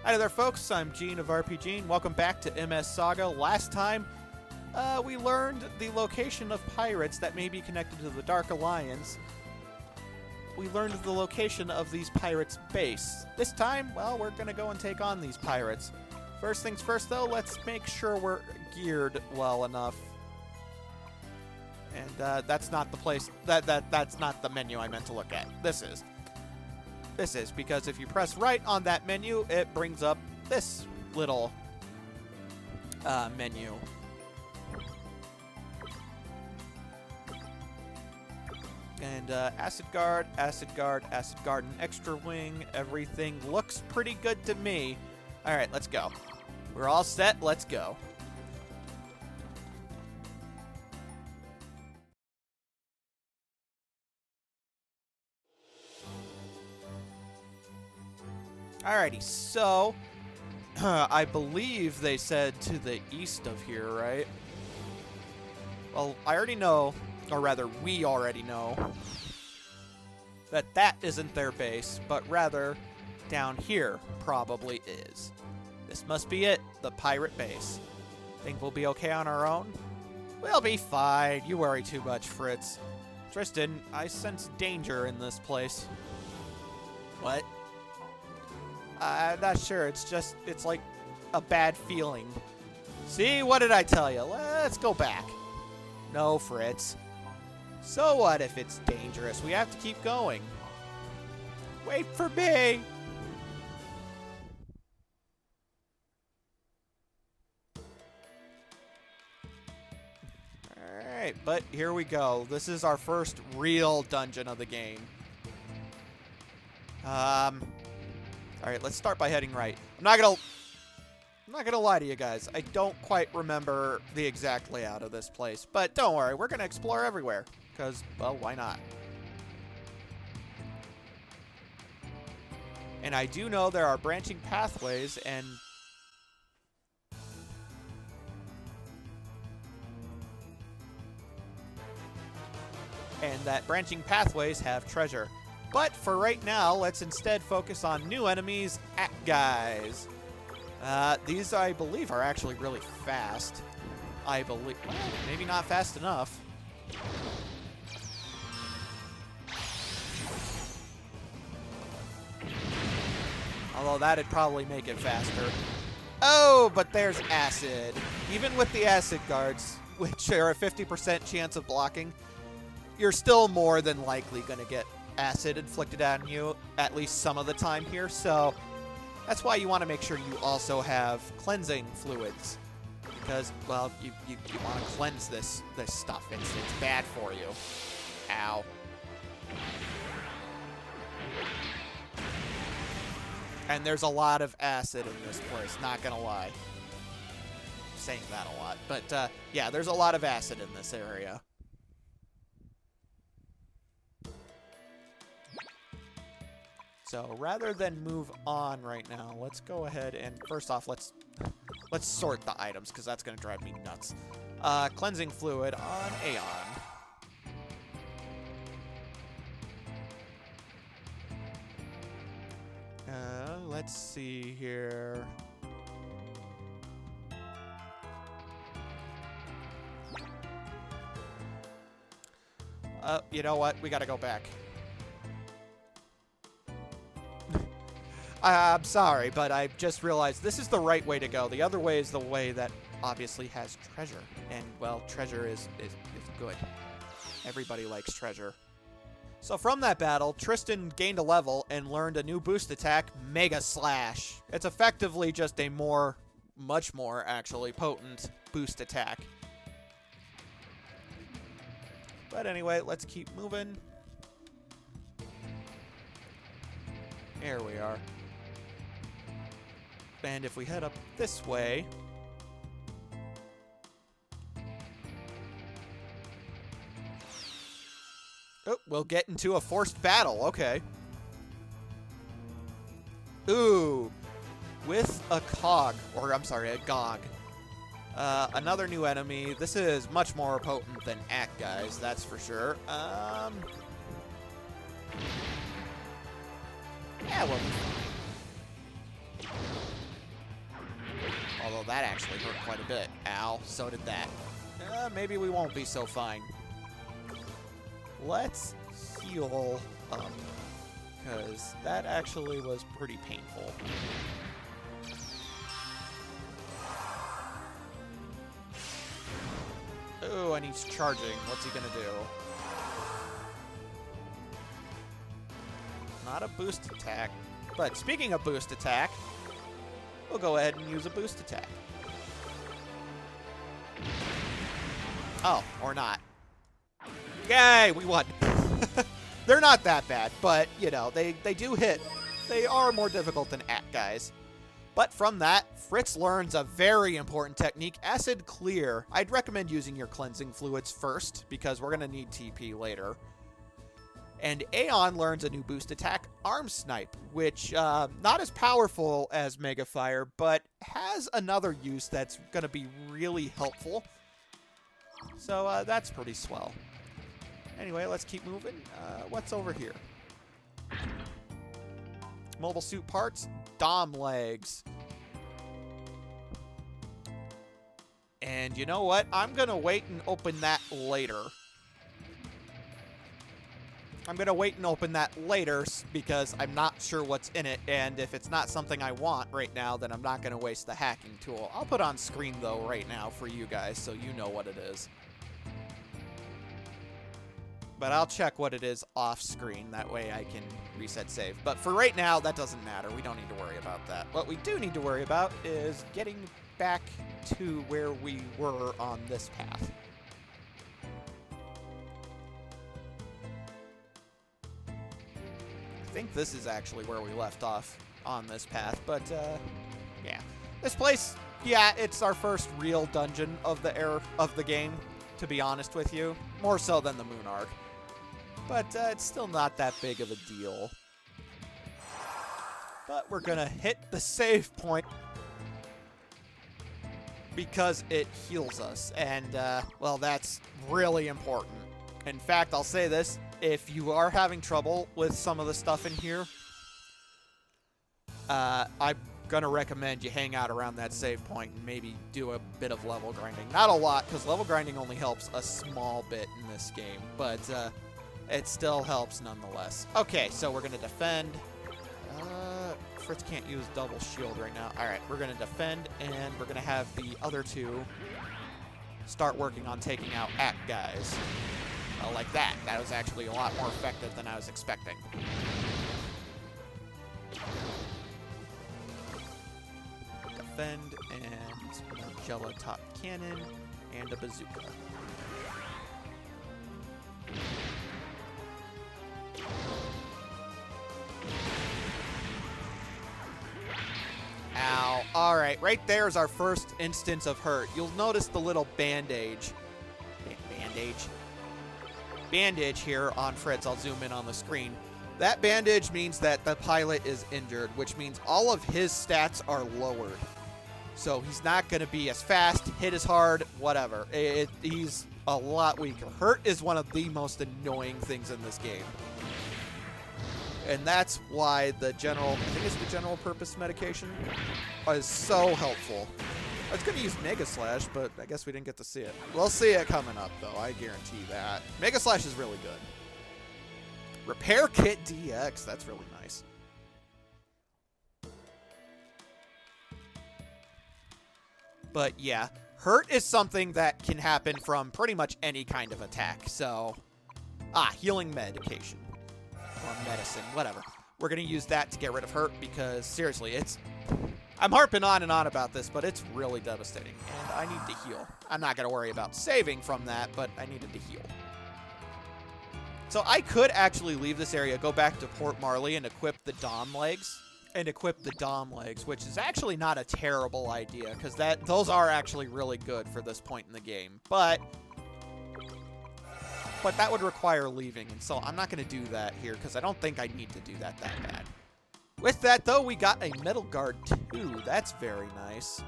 Hi there, folks. I'm Gene of RPG, and welcome back to MS Saga. Last time, we learned the location of pirates that may be connected to the Dark Alliance. We learned the location of these pirates' base. This time, well, we're going to go and take on these pirates. First things first, though, let's make sure we're geared well enough. And that's not the place. That's not the menu I meant to look at. This is. This is, because if you press right on that menu, it brings up this little menu. And Acid Guard, Acid Guard, Acid Guard, and Extra Wing. Everything looks pretty good to me. All right, let's go. We're all set. Let's go. Alrighty, so I believe they said to the east of here, right? Well, I already know, or rather, we already know, that that isn't their base, but rather down here probably is. This must be it, the pirate base. Think we'll be okay on our own? We'll be fine. You worry too much, Fritz. Tristan, I sense danger in this place. What? I'm not sure. It's like a bad feeling. See, what did I tell you? Let's go back. No, Fritz. So what if it's dangerous? We have to keep going. Wait for me. Alright, but here we go. This is our first real dungeon of the game. Alright, let's start by heading right. I'm not gonna lie to you guys. I don't quite remember the exact layout of this place. But don't worry, we're gonna explore everywhere. Because, well, why not? And I do know there are branching pathways and... that branching pathways have treasure. But for right now, let's instead focus on new enemies, guys. These, I believe, are actually really fast. I believe. Well, maybe not fast enough. Although that'd probably make it faster. Oh, but there's acid. Even with the acid guards, which are a 50% chance of blocking, you're still more than likely going to get acid inflicted on you at least some of the time here, so that's why you want to make sure you also have cleansing fluids, because, well, you want to cleanse this stuff. It's bad for you. Ow. And there's a lot of acid in this place, not gonna lie. I'm saying that a lot, but yeah, there's a lot of acid in this area. So rather than move on right now, let's go ahead and first off, let's sort the items, because that's going to drive me nuts. Cleansing fluid on Aeon. Let's see here. You know what? We got to go back. I'm sorry, but I just realized this is the right way to go. The other way is the way that obviously has treasure. And, well, treasure is good. Everybody likes treasure. So from that battle, Tristan gained a level and learned a new boost attack, Mega Slash. It's effectively just a much more, actually, potent boost attack. But anyway, let's keep moving. There we are. And if we head up this way... Oh, we'll get into a forced battle. Okay. Ooh. With a cog. Or, I'm sorry, a gog. Another new enemy. This is much more potent than Ack, guys. That's for sure. Yeah, we'll be fine. Although that actually hurt quite a bit. Ow, so did that. Maybe we won't be so fine. Let's heal up, because that actually was pretty painful. Ooh, and he's charging. What's he gonna do? Not a boost attack. But speaking of boost attack, we'll go ahead and use a boost attack. Oh, or not. Yay, we won. They're not that bad, but, you know, they do hit. They are more difficult than guys. But from that, Fritz learns a very important technique, Acid Clear. I'd recommend using your cleansing fluids first, because we're going to need TP later. And Aeon learns a new boost attack, Arm Snipe, which, not as powerful as Mega Fire, but has another use that's going to be really helpful. So, that's pretty swell. Anyway, let's keep moving. What's over here? Mobile suit parts, Dom legs. And you know what? I'm going to wait and open that later. I'm going to wait and open that later because I'm not sure what's in it. And if it's not something I want right now, then I'm not going to waste the hacking tool. I'll put on screen, though, right now for you guys so you know what it is. But I'll check what it is off screen. That way I can reset save. But for right now, that doesn't matter. We don't need to worry about that. What we do need to worry about is getting back to where we were on this path. I think this is actually where we left off on this path. But, yeah. This place, yeah, it's our first real dungeon of the game, to be honest with you. More so than the Moon Arc. But it's still not that big of a deal. But we're going to hit the save point because it heals us. And, well, that's really important. In fact, I'll say this. If you are having trouble with some of the stuff in here, I'm going to recommend you hang out around that save point and maybe do a bit of level grinding. Not a lot, because level grinding only helps a small bit in this game. But, it still helps nonetheless. Okay, so we're going to defend. Fritz can't use double shield right now. All right, we're going to defend, and we're going to have the other two start working on taking out guys. Like that. That was actually a lot more effective than I was expecting. Defend, and Magella top cannon, and a bazooka. Ow. Alright, right there is our first instance of hurt. You'll notice the little bandage here on Fritz. I'll zoom in on the screen. That bandage means that the pilot is injured, which means all of his stats are lowered. So he's not going to be as fast, hit as hard, whatever. He's a lot weaker. Hurt is one of the most annoying things in this game. And that's why the I think it's the general purpose medication, is so helpful. I was going to use Mega Slash, but I guess we didn't get to see it. We'll see it coming up, though. I guarantee that. Mega Slash is really good. Repair Kit DX. That's really nice. But, yeah. Hurt is something that can happen from pretty much any kind of attack. So, healing medication. Or medicine, whatever. We're going to use that to get rid of hurt because, seriously, I'm harping on and on about this, but it's really devastating, and I need to heal. I'm not going to worry about saving from that, but I needed to heal. So I could actually leave this area, go back to Port Marley, and equip the Dom legs. Which is actually not a terrible idea, because those are actually really good for this point in the game. But that would require leaving, and so I'm not going to do that here, because I don't think I need to do that bad. With that, though, we got a Metal Guard 2. That's very nice.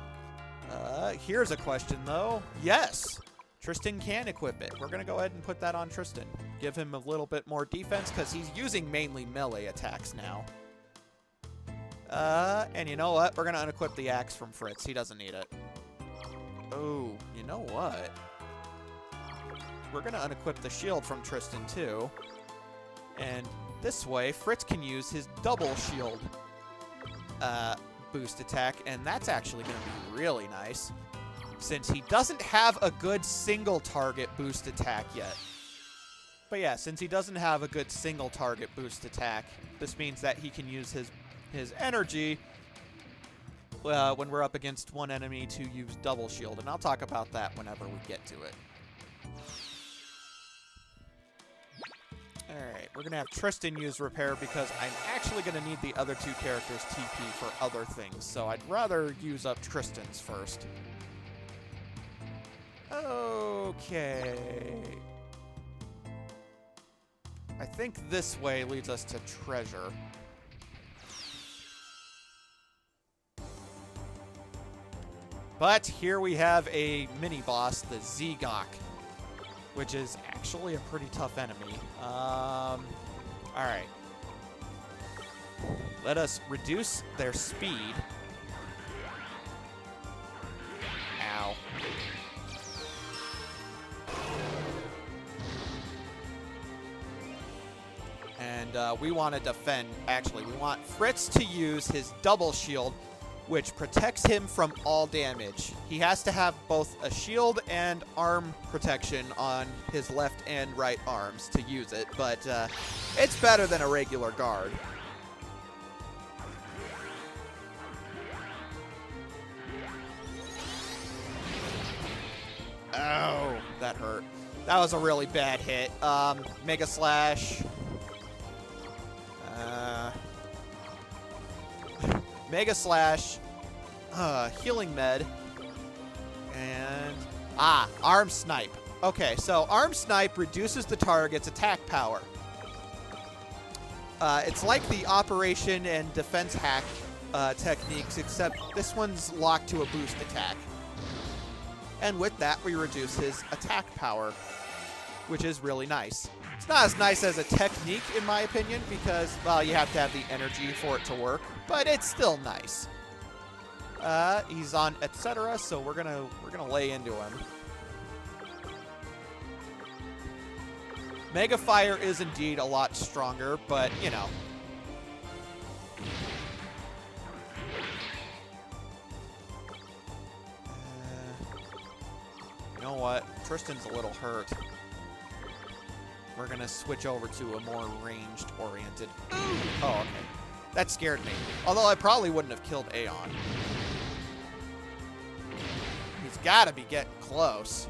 Here's a question, though. Yes, Tristan can equip it. We're going to go ahead and put that on Tristan. Give him a little bit more defense, because he's using mainly melee attacks now. And you know what? We're going to unequip the axe from Fritz. He doesn't need it. Oh, you know what? We're going to unequip the shield from Tristan, too. And this way, Fritz can use his double shield boost attack. And that's actually going to be really nice, since he doesn't have a good single target boost attack yet. But yeah, since he doesn't have a good single target boost attack, this means that he can use his energy when we're up against one enemy to use double shield. And I'll talk about that whenever we get to it. Alright, we're going to have Tristan use repair because I'm actually going to need the other two characters' TP for other things. So I'd rather use up Tristan's first. Okay. I think this way leads us to treasure. But here we have a mini-boss, the Zegok, which is actually a pretty tough enemy. Alright. Let us reduce their speed. Ow. And we want to defend. Actually, we want Fritz to use his double shield, which protects him from all damage. He has to have both a shield and arm protection on his left and right arms to use it, but it's better than a regular guard. Oh, that hurt. That was a really bad hit. Mega Slash. Mega Slash, Healing Med, and Arm Snipe. Okay, so Arm Snipe reduces the target's attack power. It's like the Operation and Defense Hack techniques, except this one's locked to a boost attack. And with that, we reduce his attack power, which is really nice. It's not as nice as a technique, in my opinion, because, well, you have to have the energy for it to work, but it's still nice. He's on etc., so we're gonna lay into him. Mega Fire is indeed a lot stronger, but you know. You know what? Tristan's a little hurt. We're going to switch over to a more ranged-oriented... Oh, okay. That scared me. Although I probably wouldn't have killed Aeon. He's got to be getting close.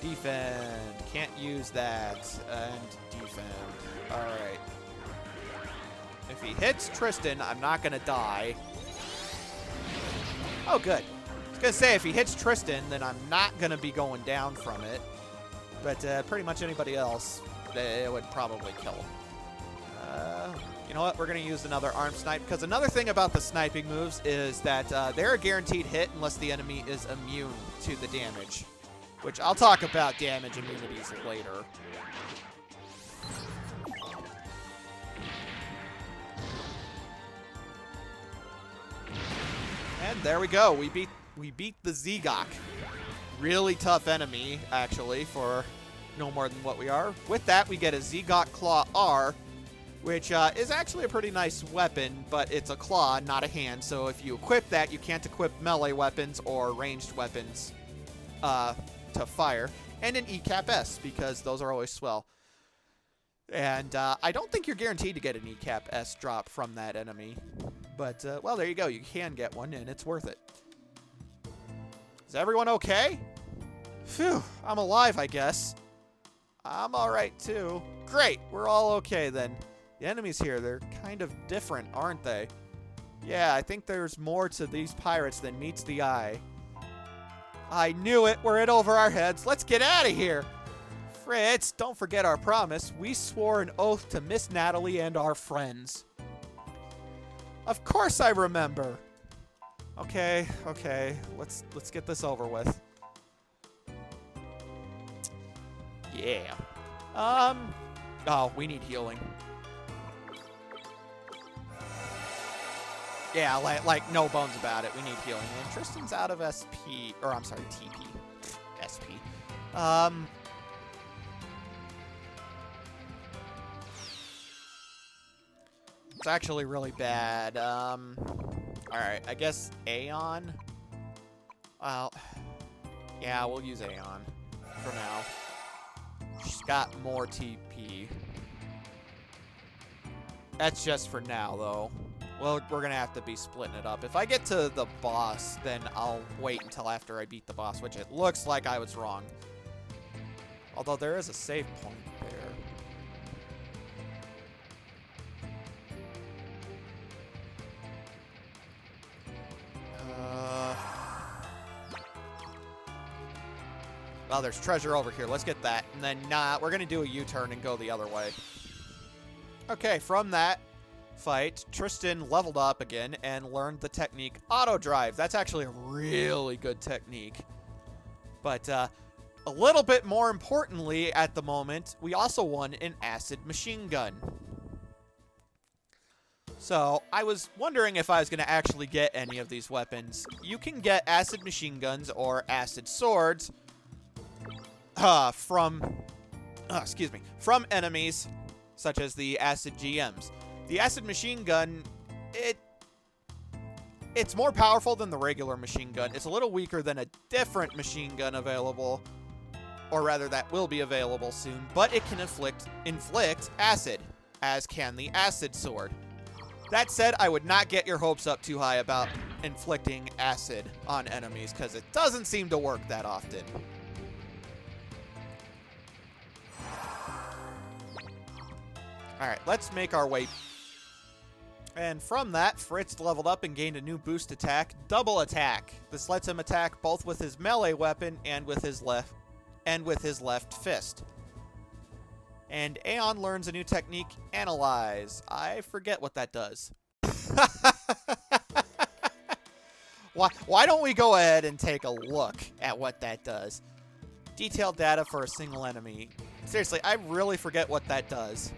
Defend. Can't use that. And defend. Alright. If he hits Tristan, I'm not going to die. Oh, good. I was going to say, if he hits Tristan, then I'm not going to be going down from it. But pretty much anybody else, it would probably kill. You know what? We're going to use another arm snipe, because another thing about the sniping moves is that they're a guaranteed hit unless the enemy is immune to the damage, which I'll talk about damage immunities later. And there we go. We beat the Zegok. Really tough enemy, actually, for no more than what we are. With that, we get a Zegok Claw R, which is actually a pretty nice weapon, but it's a claw, not a hand. So if you equip that, you can't equip melee weapons or ranged weapons to fire. And an ECAP S, because those are always swell. And I don't think you're guaranteed to get an ECAP S drop from that enemy. But, well, there you go. You can get one, and it's worth it. Is everyone okay? Phew, I'm alive, I guess. I'm alright, too. Great, we're all okay, then. The enemies here, they're kind of different, aren't they? Yeah, I think there's more to these pirates than meets the eye. I knew it. We're in over our heads. Let's get out of here. Fritz, don't forget our promise. We swore an oath to Miss Natalie and our friends. Of course I remember. Okay. Let's get this over with. Yeah. Oh, we need healing. Yeah, like no bones about it. We need healing. And Tristan's out of SP, or I'm sorry, TP. SP. It's actually really bad. Alright, I guess Aeon? Well, yeah, we'll use Aeon for now. She's got more TP. That's just for now, though. Well, we're going to have to be splitting it up. If I get to the boss, then I'll wait until after I beat the boss, which it looks like I was wrong. Although there is a save point there. Well, there's treasure over here. Let's get that. And then, we're going to do a U-turn and go the other way. Okay, from that fight, Tristan leveled up again and learned the technique Auto Drive. That's actually a really good technique. But a little bit more importantly at the moment, we also won an acid machine gun. So I was wondering if I was going to actually get any of these weapons. You can get acid machine guns or acid swords from enemies such as the acid GMs. The acid machine gun, it's more powerful than the regular machine gun. It's a little weaker than a different machine gun available, or rather that will be available soon, but it can inflict acid, as can the acid sword. That said, I would not get your hopes up too high about inflicting acid on enemies, because it doesn't seem to work that often. Alright, let's make our way. And from that, Fritz leveled up and gained a new boost attack, Double Attack. This lets him attack both with his melee weapon and with his left fist. And Aeon learns a new technique, Analyze. I forget what that does. Why don't we go ahead and take a look at what that does? Detailed data for a single enemy. Seriously, I really forget what that does.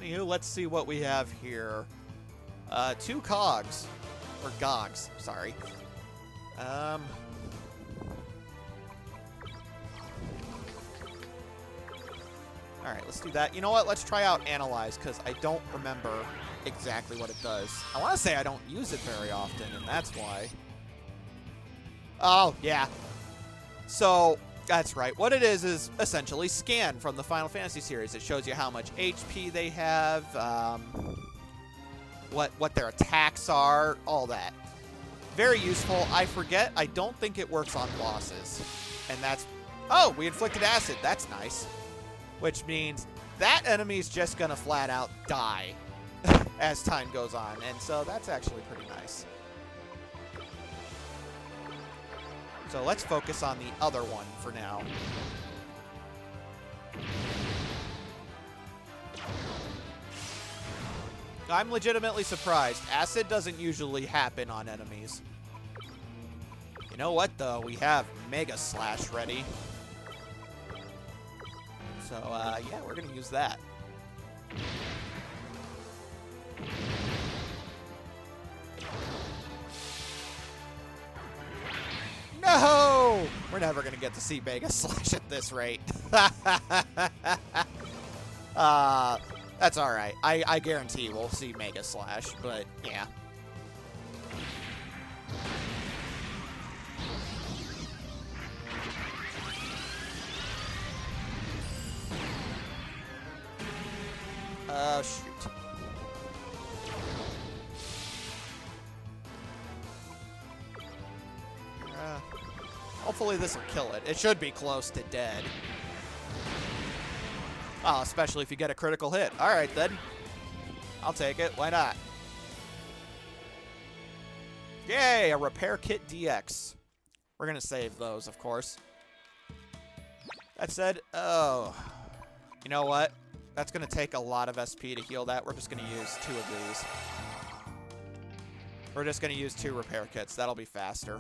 Anywho, let's see what we have here. 2 cogs. Or gogs, sorry. Alright, let's do that. You know what? Let's try out Analyze, because I don't remember exactly what it does. I want to say I don't use it very often, and that's why. Oh, yeah. So, that's right. What it is essentially Scan from the Final Fantasy series. It shows you how much HP they have, what their attacks are, all that. Very useful. I forget. I don't think it works on bosses. And that's... Oh, we inflicted acid. That's nice. Which means that enemy's just going to flat out die as time goes on. And so that's actually pretty nice. So let's focus on the other one for now. I'm legitimately surprised. Acid doesn't usually happen on enemies. You know what, though? We have Mega Slash ready. So, yeah, we're going to use that. No! We're never going to get to see Mega Slash at this rate. That's alright. I guarantee we'll see Mega Slash, but yeah. Oh, shoot. Hopefully this will kill it. It should be close to dead. Oh, especially if you get a critical hit. Alright then. I'll take it. Why not? Yay, a repair kit DX. We're going to save those, of course. That said, oh, you know what? That's going to take a lot of SP to heal that. We're just going to use 2 of these. We're just going to use 2 repair kits. That'll be faster.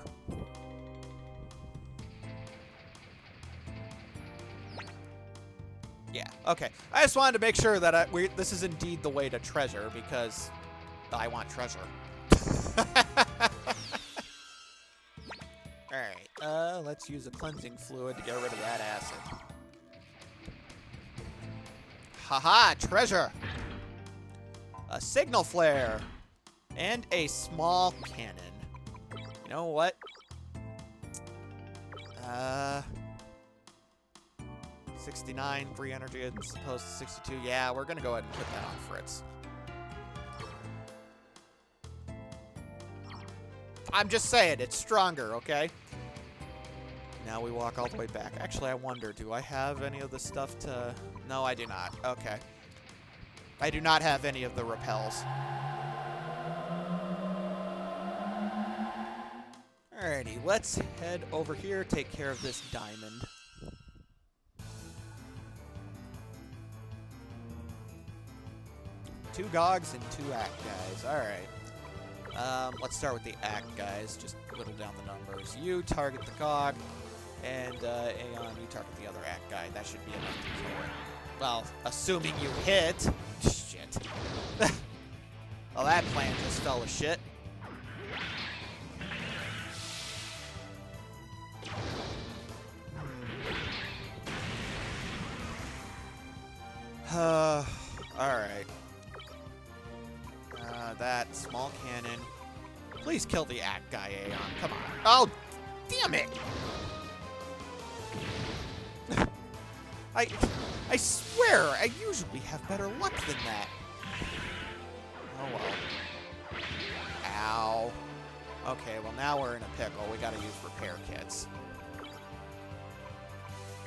Yeah, okay. I just wanted to make sure that this is indeed the way to treasure, because I want treasure. Alright, let's use a cleansing fluid to get rid of that acid. Haha, treasure! A signal flare! And a small cannon. You know what? 69, 3 energy, as opposed to 62. Yeah, we're gonna go ahead and put that on Fritz. I'm just saying, it's stronger, okay? Now we walk all the way back. Actually, I wonder, do I have any of the stuff to... No, I do not. Okay. I do not have any of the repels. Alrighty, let's head over here, take care of this diamond. Two Gogs and 2 Act guys. Alright. Let's start with the Act guys. Just whittle down the numbers. You target the Gog, and Aeon, you target the other Act guy. That should be enough to kill it. Well, assuming you hit. Shit. Well, that plan just fell to shit. Alright. That small cannon. Please kill the Act guy, Aeon. Come on. Oh, damn it! I swear, I usually have better luck than that. Oh well. Ow. Okay, well now we're in a pickle. We gotta use repair kits.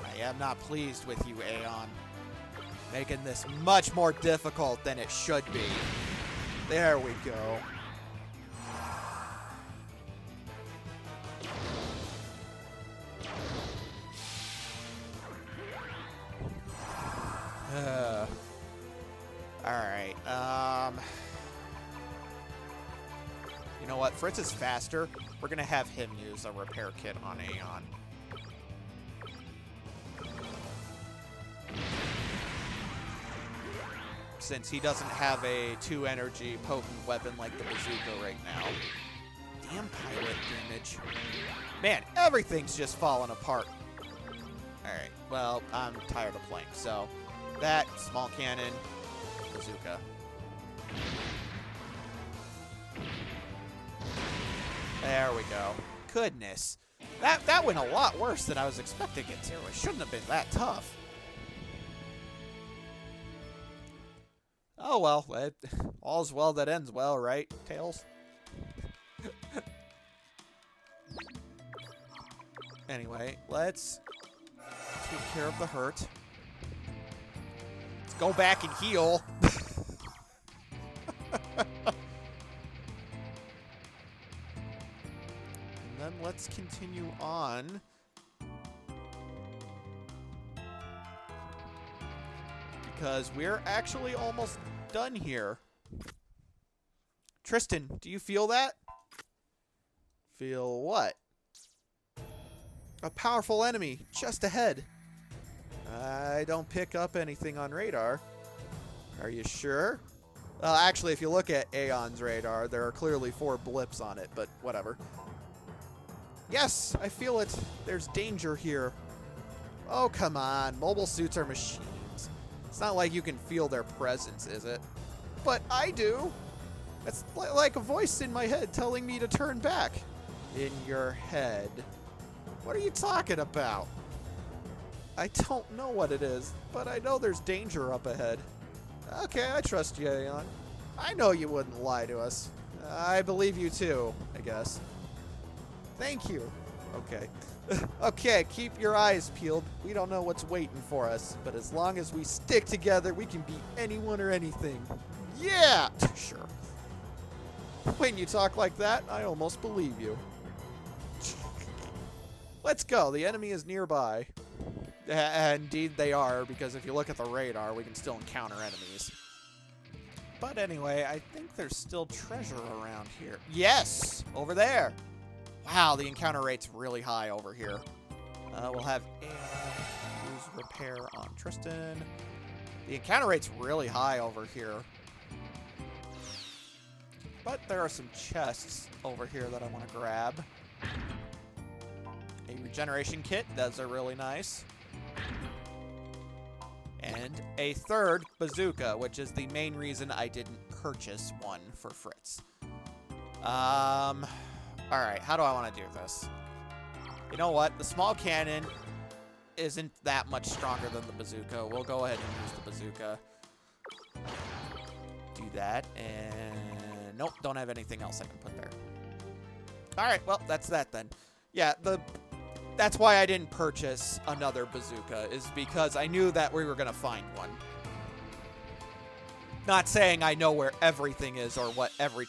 I am not pleased with you, Aeon. Making this much more difficult than it should be. There we go. Alright, you know what? Fritz is faster. We're gonna have him use a repair kit on Aeon. Since he doesn't have a 2 energy potent weapon like the bazooka right now. Damn pilot damage. Man, everything's just falling apart. Alright, well, I'm tired of playing, so that, small cannon, bazooka. There we go. Goodness. That went a lot worse than I was expecting it to. It shouldn't have been that tough. Oh well, all's well that ends well, right, Tails? Anyway, let's take care of the hurt. Let's go back and heal. And then let's continue on. Because we're actually almost done here. Tristan, do you feel that? Feel what? A powerful enemy just ahead. I don't pick up anything on radar. Are you sure? Actually, if you look at Aeon's radar, there are clearly 4 blips on it, but whatever. Yes, I feel it. There's danger here. Oh, come on. Mobile suits are machines. It's not like you can feel their presence, is it? But I do. It's like a voice in my head telling me to turn back. In your head. What are you talking about? I don't know what it is, but I know there's danger up ahead. Okay, I trust you, Aeon. I know you wouldn't lie to us. I believe you too, I guess. Thank you. Okay. Okay, keep your eyes peeled. We don't know what's waiting for us, but as long as we stick together, we can beat anyone or anything. Yeah! Sure. When you talk like that, I almost believe you. Let's go. The enemy is nearby. Indeed they are, because if you look at the radar, we can still encounter enemies. But anyway, I think there's still treasure around here. Yes! Over there! Wow, the encounter rate's really high over here. We'll have use repair on Tristan. The encounter rate's really high over here. But there are some chests over here that I want to grab. A regeneration kit, those are really nice. And a third bazooka, which is the main reason I didn't purchase one for Fritz. Alright, how do I want to do this? You know what? The small cannon isn't that much stronger than the bazooka. We'll go ahead and use the bazooka. Do that, and nope, don't have anything else I can put there. Alright, well, that's that then. Yeah, that's why I didn't purchase another bazooka, is because I knew that we were going to find one. Not saying I know where everything is or what every...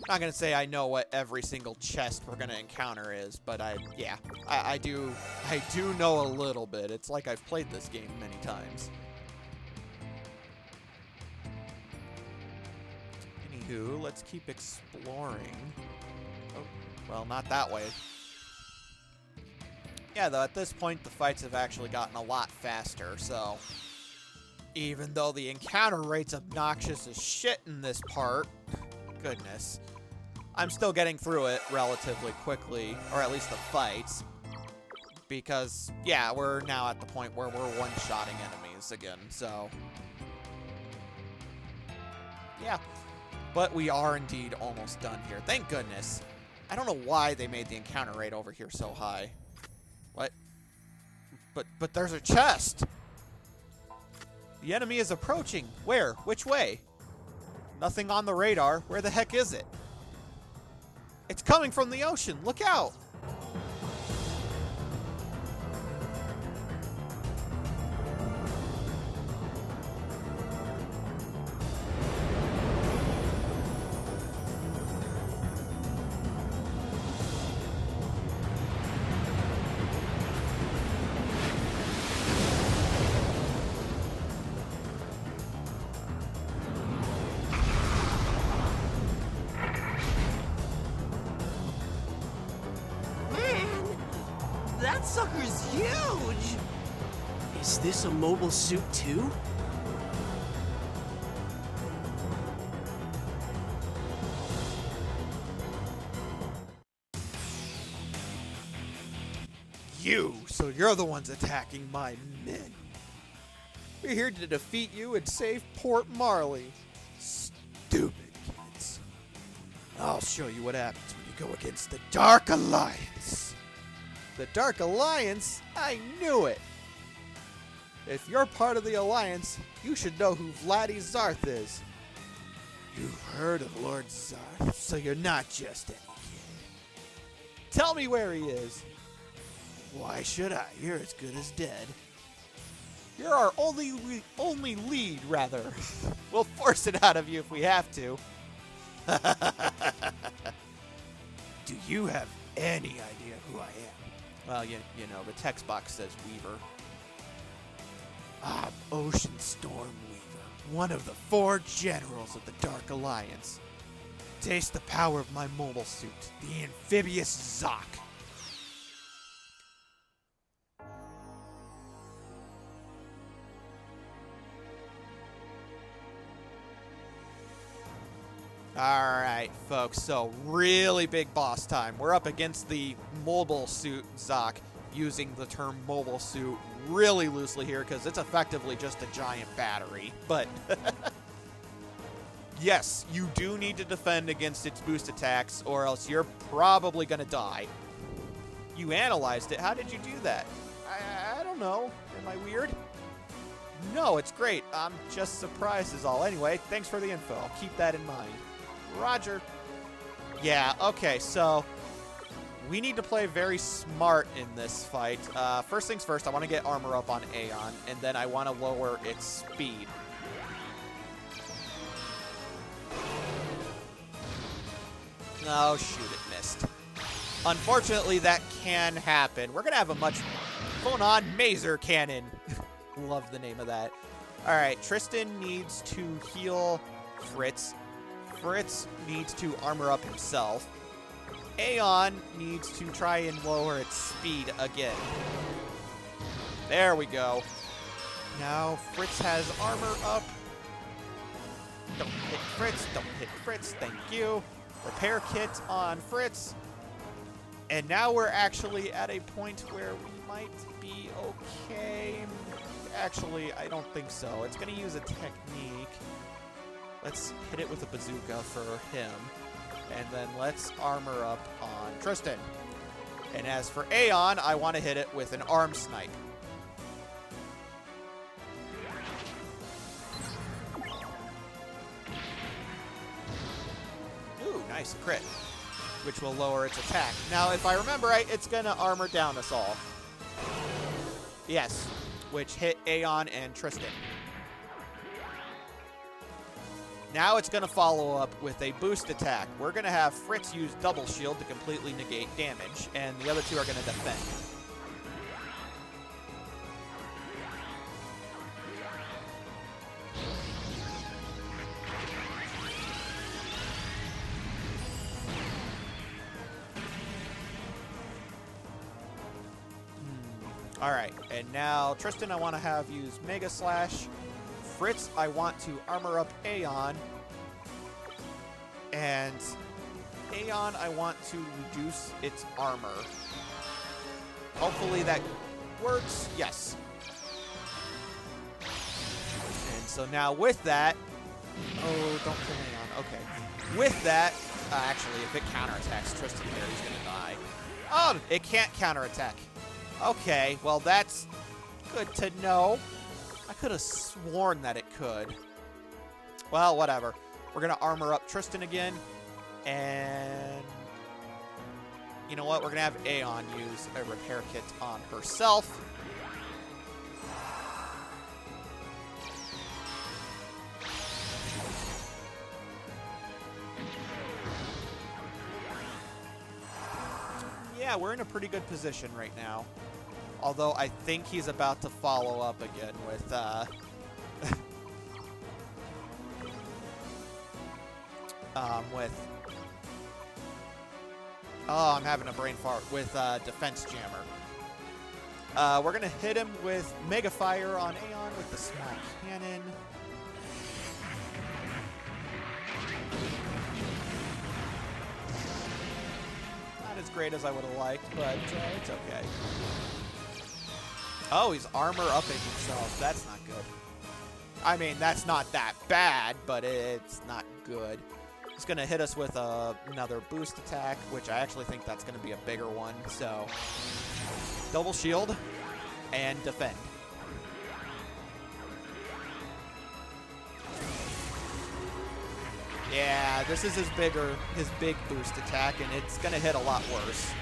Not going to say I know what every single chest we're going to encounter is, but I do know a little bit. It's like I've played this game many times. Anywho, let's keep exploring. Oh, well, not that way. Yeah, though, at this point, the fights have actually gotten a lot faster, so... Even though the encounter rate's obnoxious as shit in this part... Goodness. I'm still getting through it relatively quickly, or at least the fights. Because, yeah, we're now at the point where we're one-shotting enemies again, so... Yeah. But we are indeed almost done here. Thank goodness. I don't know why they made the encounter rate over here so high. What? But there's a chest! The enemy is approaching. Where? Which way? Nothing on the radar. Where the heck is it? It's coming from the ocean. Look out! That sucker's huge! Is this a mobile suit too? So you're the ones attacking my men. We're here to defeat you and save Port Marley. Stupid kids. I'll show you what happens when you go against the Dark Alliance. The Dark Alliance? I knew it! If you're part of the Alliance, you should know who Vladdy Zarth is. You've heard of Lord Zarth, so you're not just any kid. Tell me where he is. Why should I? You're as good as dead. You're our only lead, rather. We'll force it out of you if we have to. Do you have any idea who I am? Well, you know, the text box says Weaver. I'm Ocean Storm Weaver, one of the 4 generals of the Dark Alliance. Taste the power of my mobile suit, the amphibious Zoc. Alright, folks, so really big boss time. We're up against the mobile suit Zoc, using the term mobile suit really loosely here because it's effectively just a giant battery. But yes, you do need to defend against its boost attacks or else you're probably going to die. You analyzed it. How did you do that? I don't know. Am I weird? No, it's great. I'm just surprised is all. Anyway, thanks for the info. I'll keep that in mind. Roger. Yeah, okay, so we need to play very smart in this fight. First things first, I want to get armor up on Aeon, and then I want to lower its speed. Oh, shoot, it missed. Unfortunately, that can happen. We're going to have a much full-on Mazer Cannon. Love the name of that. All right, Tristan needs to heal Fritz. Fritz needs to armor up himself. Aeon needs to try and lower its speed again. There we go. Now Fritz has armor up. Don't hit Fritz. Don't hit Fritz. Thank you. Repair kit on Fritz. And now we're actually at a point where we might be okay. Actually, I don't think so. It's going to use a technique. Let's hit it with a bazooka for him. And then let's armor up on Tristan. And as for Aeon, I want to hit it with an arm snipe. Ooh, nice crit. Which will lower its attack. Now, if I remember right, it's going to armor down us all. Yes, which hit Aeon and Tristan. Now it's going to follow up with a boost attack. We're going to have Fritz use double shield to completely negate damage, and the other two are going to defend. Alright, and now Tristan I want to have use Mega Slash. Fritz, I want to armor up Aeon. And Aeon, I want to reduce its armor. Hopefully that works. Yes. And so now with that... Oh, don't kill Aeon. Okay. With that... actually, if it counterattacks Tristan here, he's going to die. Oh, it can't counterattack. Okay, well, that's good to know. I could have sworn that it could. Well, whatever. We're going to armor up Tristan again. And you know what? We're going to have Aeon use a repair kit on herself. Yeah, we're in a pretty good position right now. Although I think he's about to follow up again with, oh, I'm having a brain fart. With, Defense Jammer. We're gonna hit him with Mega Fire on Aeon with the small cannon. Not as great as I would have liked, but it's okay. Oh, he's armor upping himself. That's not good. I mean, that's not that bad, but it's not good. He's going to hit us with another boost attack, which I actually think that's going to be a bigger one. So, double shield and defend. Yeah, this is his big boost attack, and it's going to hit a lot worse.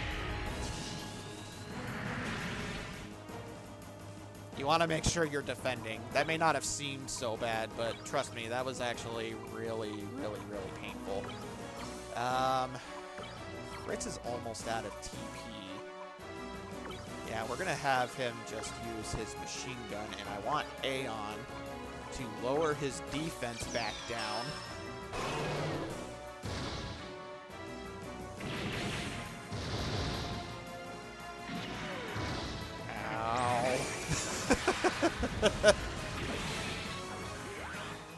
You want to make sure you're defending. That may not have seemed so bad, but trust me, that was actually really, really, really painful. Fritz is almost out of TP. Yeah, we're going to have him just use his machine gun, and I want Aeon to lower his defense back down.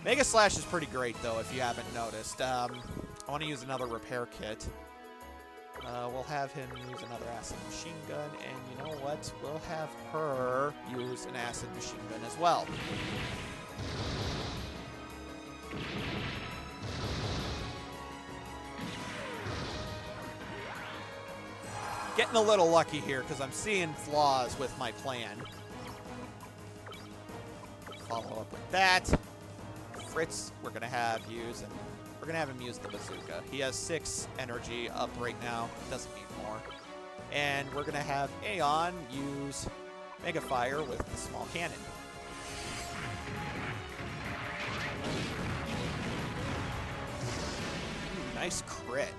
Mega Slash is pretty great, though, if you haven't noticed. I want to use another repair kit. We'll have him use another acid machine gun, and you know what? We'll have her use an acid machine gun as well. Getting a little lucky here, because I'm seeing flaws with my plan. Follow up with that. Fritz, we're gonna have him use the bazooka. He has 6 energy up right now. Doesn't need more. And we're gonna have Aeon use Mega Fire with the small cannon. Ooh, nice crit.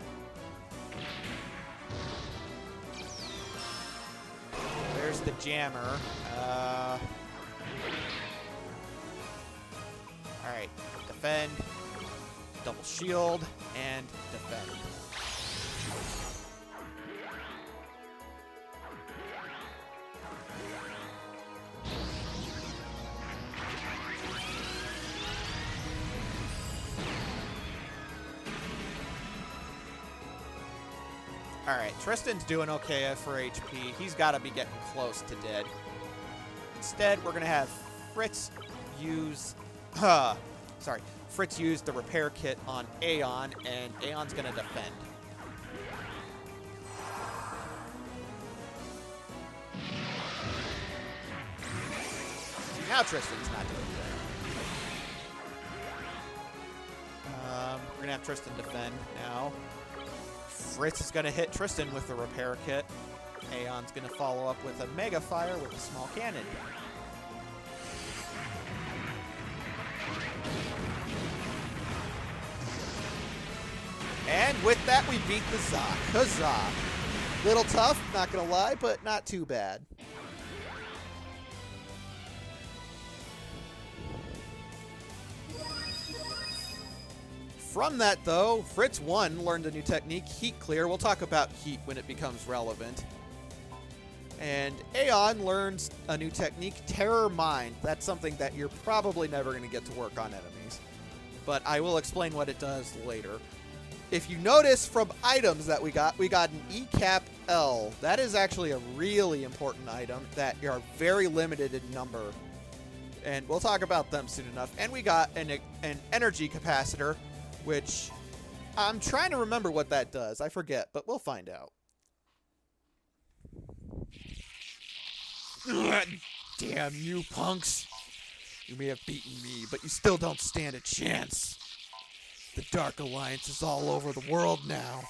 the jammer. Alright, defend, double shield, and defend. Alright, Tristan's doing okay for HP. He's got to be getting close to dead. Instead, we're going to have Fritz use... Fritz used the repair kit on Aeon, and Aeon's going to defend. Now Tristan's not doing good. We're going to have Tristan defend now. Fritz is going to hit Tristan with the repair kit. Aeon's going to follow up with a Mega Fire with a small cannon. And with that, we beat the Zoc. Huzzah! Little tough, not going to lie, but not too bad. From that, though, Fritz 1 learned a new technique, Heat Clear. We'll talk about Heat when it becomes relevant. And Aeon learns a new technique, Terror Mind. That's something that you're probably never going to get to work on enemies. But I will explain what it does later. If you notice from items that we got an E-Cap L. That is actually a really important item that are very limited in number. And we'll talk about them soon enough. And we got an energy capacitor, which I'm trying to remember what that does. I forget, but we'll find out. Damn you, punks. You may have beaten me, but you still don't stand a chance. The Dark Alliance is all over the world now.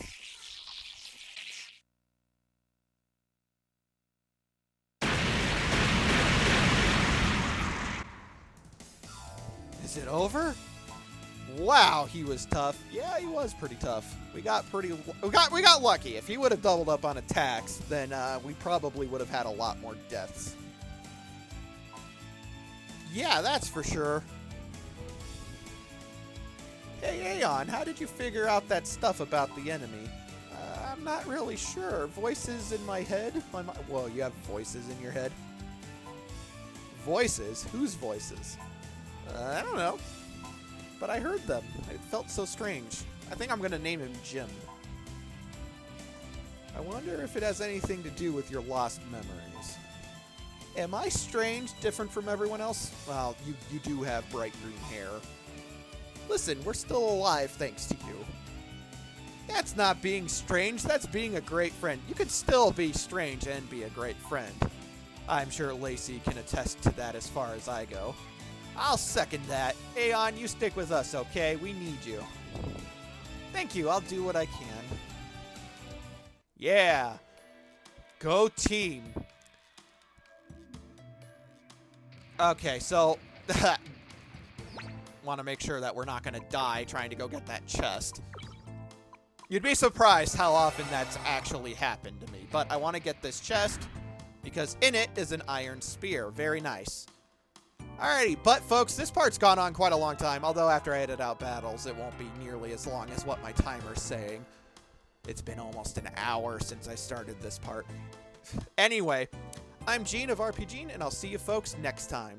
Is it over? Wow, he was tough. Yeah, he was pretty tough. We got lucky. If he would have doubled up on attacks, then we probably would have had a lot more deaths. Yeah, that's for sure. Hey, Aeon, how did you figure out that stuff about the enemy? I'm not really sure. Voices in my head? Well, you have voices in your head. Voices? Whose voices? I don't know. But I heard them. It felt so strange. I think I'm going to name him Jim. I wonder if it has anything to do with your lost memories. Am I strange, different from everyone else? Well, you do have bright green hair. Listen, we're still alive thanks to you. That's not being strange, that's being a great friend. You can still be strange and be a great friend. I'm sure Lacey can attest to that as far as I go. I'll second that. Aeon, you stick with us, okay? We need you. Thank you, I'll do what I can. Yeah. Go team. Okay, so... want to make sure that we're not going to die trying to go get that chest. You'd be surprised how often that's actually happened to me. But I want to get this chest because in it is an iron spear. Very nice. Alrighty, but folks, this part's gone on quite a long time. Although after I edit out battles, it won't be nearly as long as what my timer's saying. It's been almost an hour since I started this part. Anyway, I'm Gene of RPGene, and I'll see you folks next time.